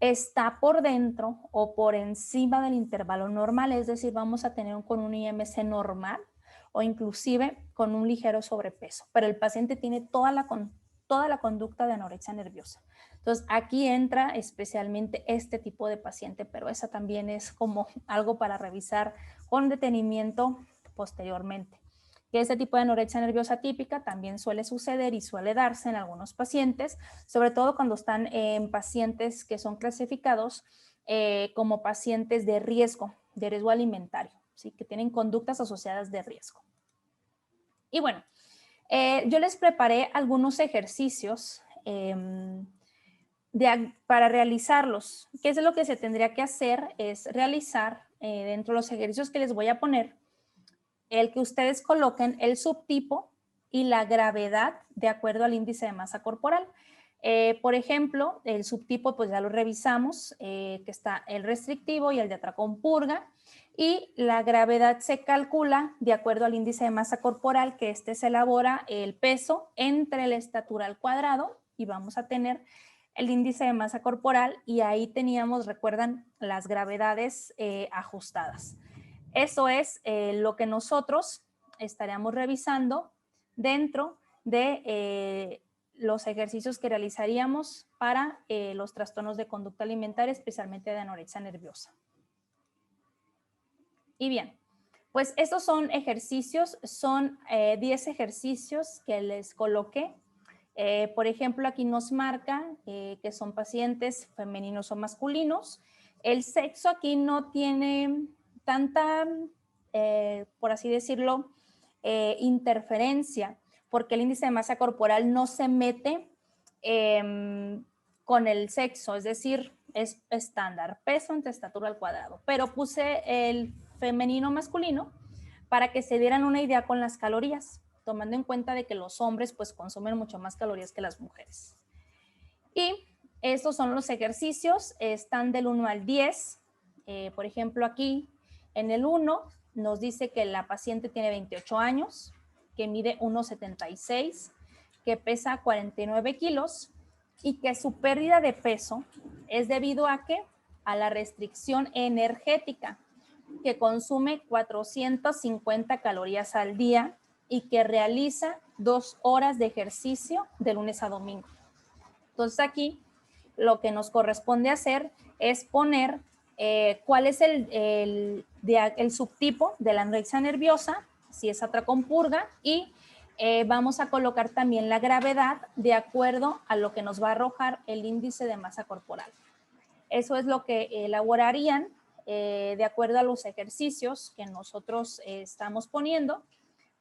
está por dentro o por encima del intervalo normal, es decir, vamos a tener con un IMC normal o inclusive con un ligero sobrepeso, pero el paciente tiene toda la conducta de anorexia nerviosa. Entonces, aquí entra especialmente este tipo de paciente, pero esa también es como algo para revisar con detenimiento posteriormente. Que este tipo de anorexia nerviosa típica también suele suceder y suele darse en algunos pacientes, sobre todo cuando están en pacientes que son clasificados como pacientes de riesgo alimentario, ¿sí? Que tienen conductas asociadas de riesgo. Y bueno, yo les preparé algunos ejercicios para realizarlos. ¿Qué es lo que se tendría que hacer? Es realizar dentro de los ejercicios que les voy a poner, el que ustedes coloquen el subtipo y la gravedad de acuerdo al índice de masa corporal. Por ejemplo, el subtipo pues ya lo revisamos, que está el restrictivo y el de atracón purga, y la gravedad se calcula de acuerdo al índice de masa corporal, que se elabora el peso entre la estatura al cuadrado y vamos a tener el índice de masa corporal y ahí teníamos, recuerdan, las gravedades ajustadas. Eso es lo que nosotros estaríamos revisando dentro de los ejercicios que realizaríamos para los trastornos de conducta alimentaria, especialmente de anorexia nerviosa. Y bien, pues estos son ejercicios, son 10 ejercicios que les coloqué. Por ejemplo, aquí nos marca que son pacientes femeninos o masculinos. El sexo aquí no tiene tanta, por así decirlo, interferencia, porque el índice de masa corporal no se mete con el sexo, es decir, es estándar, peso entre estatura al cuadrado, pero puse el femenino masculino para que se dieran una idea con las calorías, tomando en cuenta de que los hombres pues consumen mucho más calorías que las mujeres. Y estos son los ejercicios, están del 1 al 10, por ejemplo aquí En el 1 nos dice que la paciente tiene 28 años, que mide 1,76, que pesa 49 kilos y que su pérdida de peso es debido a ¿qué? A la restricción energética, que consume 450 calorías al día y que realiza 2 horas de ejercicio de lunes a domingo. Entonces aquí lo que nos corresponde hacer es poner cuál es el subtipo de la anorexia nerviosa, si es atracón purga, y vamos a colocar también la gravedad de acuerdo a lo que nos va a arrojar el índice de masa corporal. Eso es lo que elaborarían de acuerdo a los ejercicios que nosotros estamos poniendo.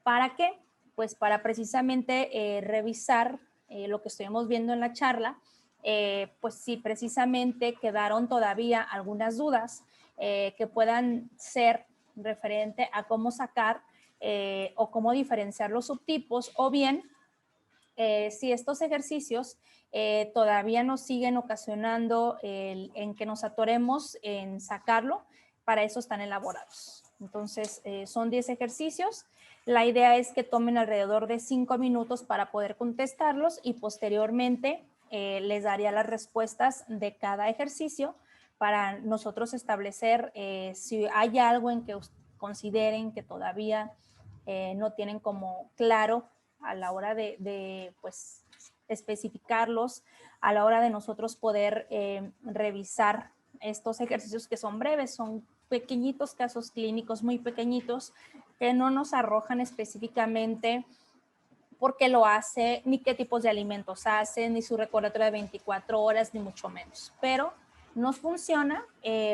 ¿Para qué? Pues para precisamente revisar lo que estuvimos viendo en la charla, pues si precisamente quedaron todavía algunas dudas que puedan ser referente a cómo sacar o cómo diferenciar los subtipos, o bien si estos ejercicios todavía nos siguen ocasionando en que nos atoremos en sacarlo, para eso están elaborados. Entonces, son 10 ejercicios. La idea es que tomen alrededor de 5 minutos para poder contestarlos y posteriormente les daría las respuestas de cada ejercicio para nosotros establecer si hay algo en que consideren que todavía no tienen como claro a la hora de pues, especificarlos, a la hora de nosotros poder revisar estos ejercicios que son breves, son pequeñitos casos clínicos, muy pequeñitos, que no nos arrojan específicamente por qué lo hace, ni qué tipos de alimentos hace, ni su recordatorio de 24 horas, ni mucho menos. Pero nos funciona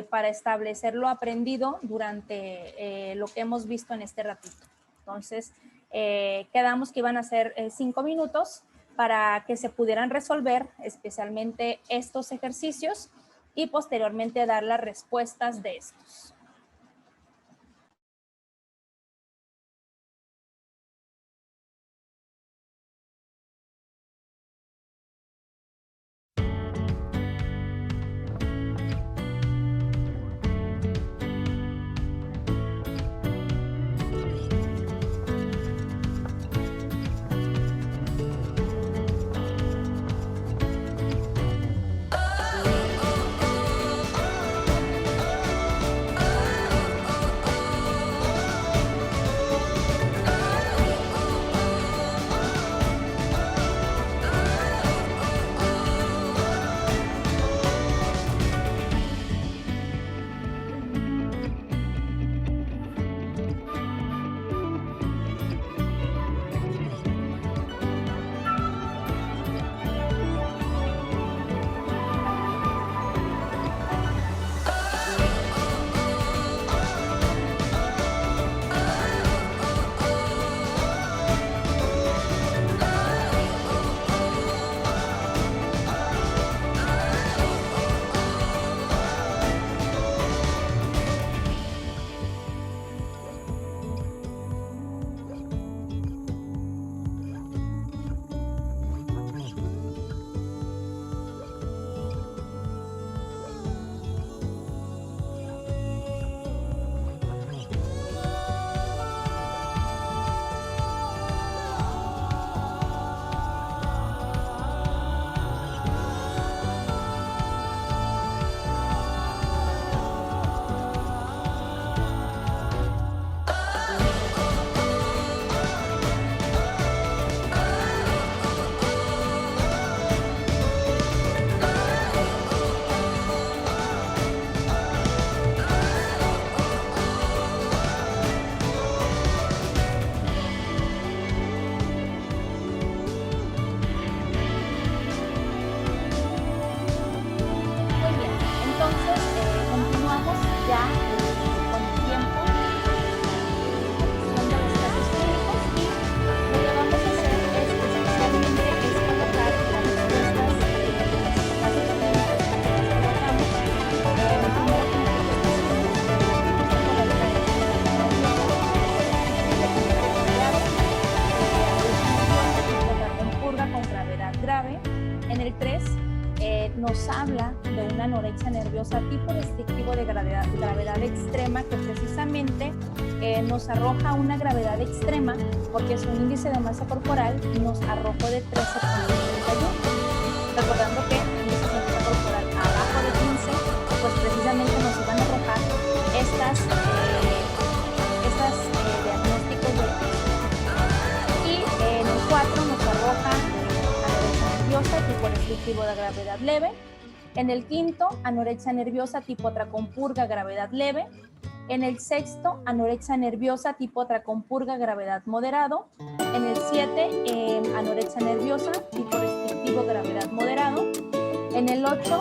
para establecer lo aprendido durante lo que hemos visto en este ratito. Entonces, quedamos que iban a ser 5 minutos para que se pudieran resolver especialmente estos ejercicios y posteriormente dar las respuestas de estos. nos habla de una anorexia nerviosa tipo restrictivo de gravedad extrema, que precisamente nos arroja una gravedad extrema porque su índice de masa corporal nos arrojó de 13.31. Recordando que el índice de masa corporal abajo de 15, pues precisamente nos iban a arrojar estas diagnósticos de y en el 4 nos arroja anorexia nerviosa tipo restrictivo de gravedad leve. En el 5, anorexia nerviosa tipo atracón purga, gravedad leve. En el 6, anorexia nerviosa tipo atracón purga, gravedad moderado. En el 7, anorexia nerviosa tipo restrictivo, gravedad moderado. En el 8,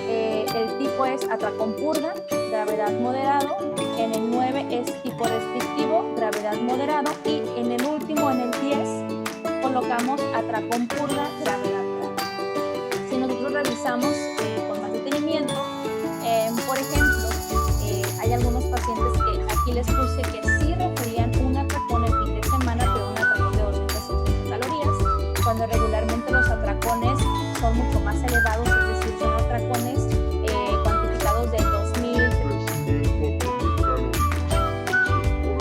el tipo es atracón purga, gravedad moderado. En el 9 es tipo restrictivo, gravedad moderado. Y en el último, en el 10, colocamos atracón purga, gravedad grave. Si nosotros revisamos con más detenimiento, por ejemplo, hay algunos pacientes que aquí les puse que sí referían un atracón el fin de semana, pero un atracón de 250 calorías, cuando regularmente los atracones son mucho más elevados, es decir, son atracones cuantificados de 2.000. Por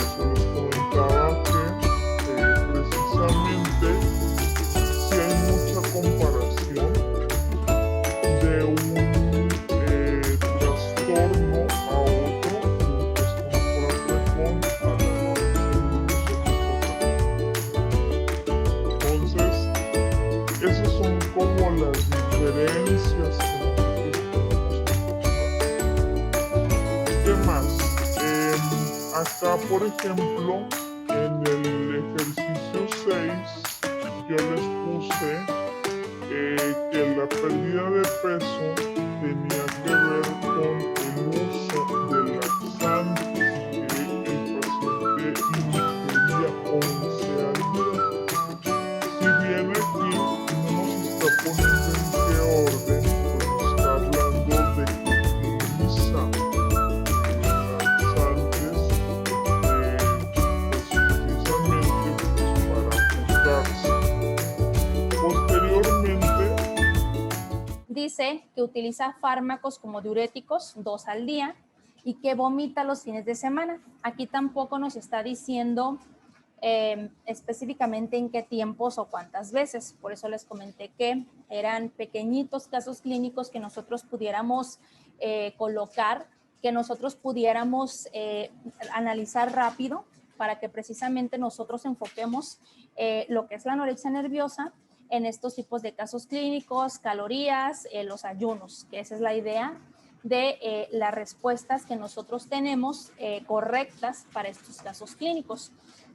eso les comentaba que precisamente si hay mucha comparación de un trastorno a otro, entonces esas son como las diferencias que nosotros podemos encontrar. ¿Qué más? Acá, por ejemplo, en el ejercicio 6, yo les puse que la pérdida de peso tenía que ver con el uso de laxantes que el paciente ingería 11 al día. Si bien aquí no nos está poniendo en qué orden, pues está hablando de que utiliza laxantes precisamente para ajustarse. Posteriormente, dice que utiliza fármacos como diuréticos 2 al día y que vomita los fines de semana. Aquí tampoco nos está diciendo específicamente en qué tiempos o cuántas veces. Por eso les comenté que eran pequeñitos casos clínicos que nosotros pudiéramos colocar, que nosotros pudiéramos analizar rápido para que precisamente nosotros enfoquemos lo que es la anorexia nerviosa en estos tipos de casos clínicos, calorías, los ayunos, que esa es la idea de las respuestas que nosotros tenemos correctas para estos casos clínicos.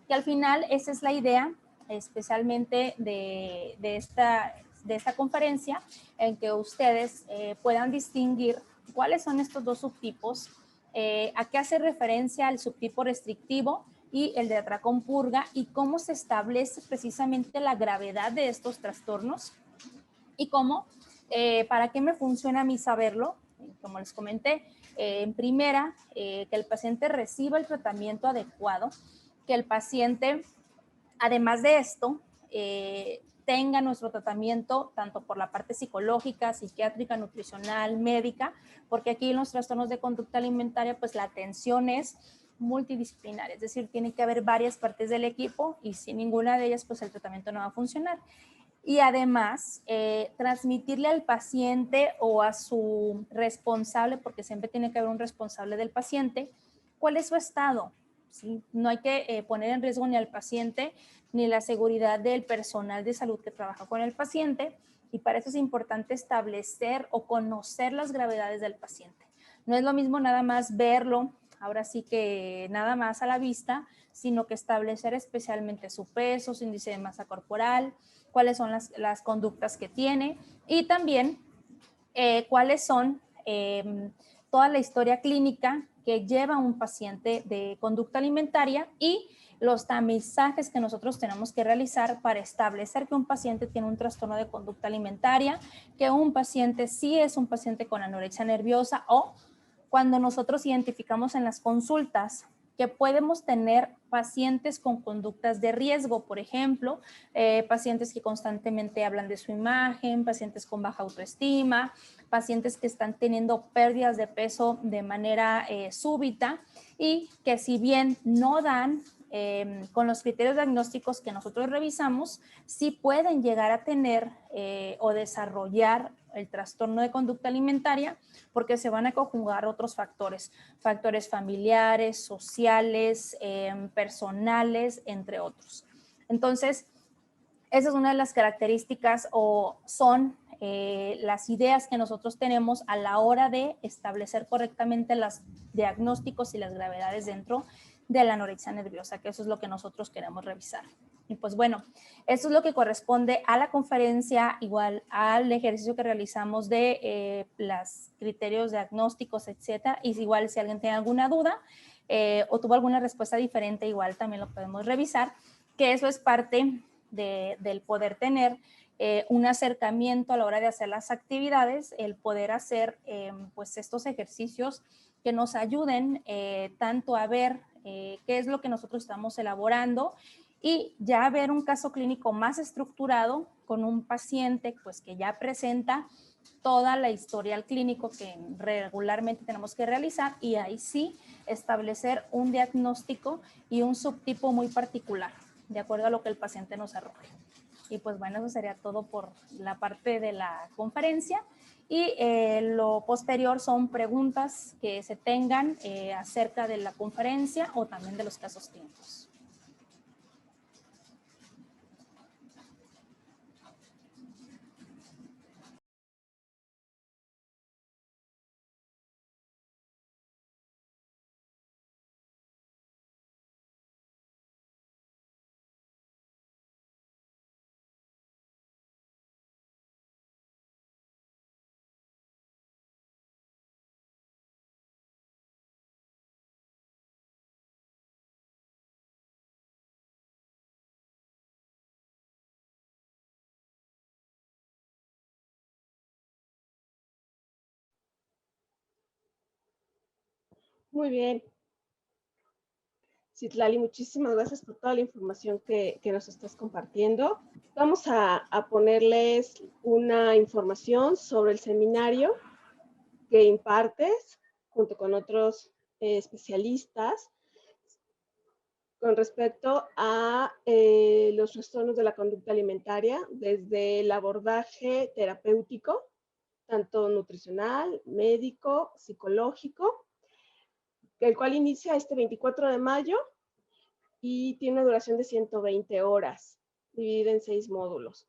Que al final esa es la idea, especialmente de esta conferencia, en que ustedes puedan distinguir cuáles son estos dos subtipos, a qué hace referencia el subtipo restrictivo y el de atracón purga, y cómo se establece precisamente la gravedad de estos trastornos y cómo, para qué me funciona a mí saberlo. Como les comenté, en primera, que el paciente reciba el tratamiento adecuado, que el paciente, además de esto, tenga nuestro tratamiento tanto por la parte psicológica, psiquiátrica, nutricional, médica, porque aquí en los trastornos de conducta alimentaria, pues la atención es multidisciplinaria, es decir, tiene que haber varias partes del equipo y sin ninguna de ellas, pues el tratamiento no va a funcionar. Y además, transmitirle al paciente o a su responsable, porque siempre tiene que haber un responsable del paciente, cuál es su estado. ¿Sí? No hay que poner en riesgo ni al paciente ni la seguridad del personal de salud que trabaja con el paciente, y para eso es importante establecer o conocer las gravedades del paciente. No es lo mismo nada más verlo, ahora sí que nada más a la vista, sino que establecer especialmente su peso, su índice de masa corporal, cuáles son las conductas que tiene y también cuáles son toda la historia clínica que lleva un paciente de conducta alimentaria y los tamizajes que nosotros tenemos que realizar para establecer que un paciente tiene un trastorno de conducta alimentaria, que un paciente sí es un paciente con anorexia nerviosa, o cuando nosotros identificamos en las consultas que podemos tener pacientes con conductas de riesgo, por ejemplo, pacientes que constantemente hablan de su imagen, pacientes con baja autoestima, pacientes que están teniendo pérdidas de peso de manera súbita y que si bien no dan con los criterios diagnósticos que nosotros revisamos, sí pueden llegar a tener o desarrollar el trastorno de conducta alimentaria porque se van a conjugar otros factores, factores familiares, sociales, personales, entre otros. Entonces, esa es una de las características o son las ideas que nosotros tenemos a la hora de establecer correctamente los diagnósticos y las gravedades dentro de la anorexia nerviosa, que eso es lo que nosotros queremos revisar. Y pues bueno, eso es lo que corresponde a la conferencia, igual al ejercicio que realizamos de los criterios diagnósticos, etcétera. Y igual si alguien tiene alguna duda o tuvo alguna respuesta diferente, igual también lo podemos revisar, que eso es parte del poder tener un acercamiento a la hora de hacer las actividades, el poder hacer pues estos ejercicios que nos ayuden tanto a ver qué es lo que nosotros estamos elaborando y ya ver un caso clínico más estructurado con un paciente pues que ya presenta toda la historial clínico que regularmente tenemos que realizar y ahí sí establecer un diagnóstico y un subtipo muy particular de acuerdo a lo que el paciente nos arroje. Y pues bueno, eso sería todo por la parte de la conferencia. Y lo posterior son preguntas que se tengan acerca de la conferencia o también de los casos clínicos. Muy bien. Citlali, muchísimas gracias por toda la información que nos estás compartiendo. Vamos a ponerles una información sobre el seminario que impartes junto con otros especialistas con respecto a los trastornos de la conducta alimentaria desde el abordaje terapéutico, tanto nutricional, médico, psicológico, el cual inicia este 24 de mayo y tiene una duración de 120 horas, dividida en 6 módulos.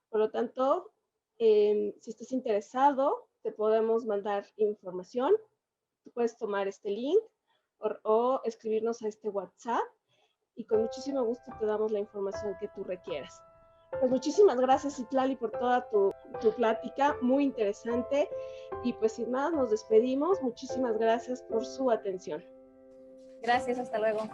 Por lo tanto, si estás interesado, te podemos mandar información. Tú puedes tomar este link o escribirnos a este WhatsApp y con muchísimo gusto te damos la información que tú requieras. Pues muchísimas gracias, Citlali, por toda tu plática, muy interesante. Y pues sin más, nos despedimos. Muchísimas gracias por su atención. Gracias, hasta luego.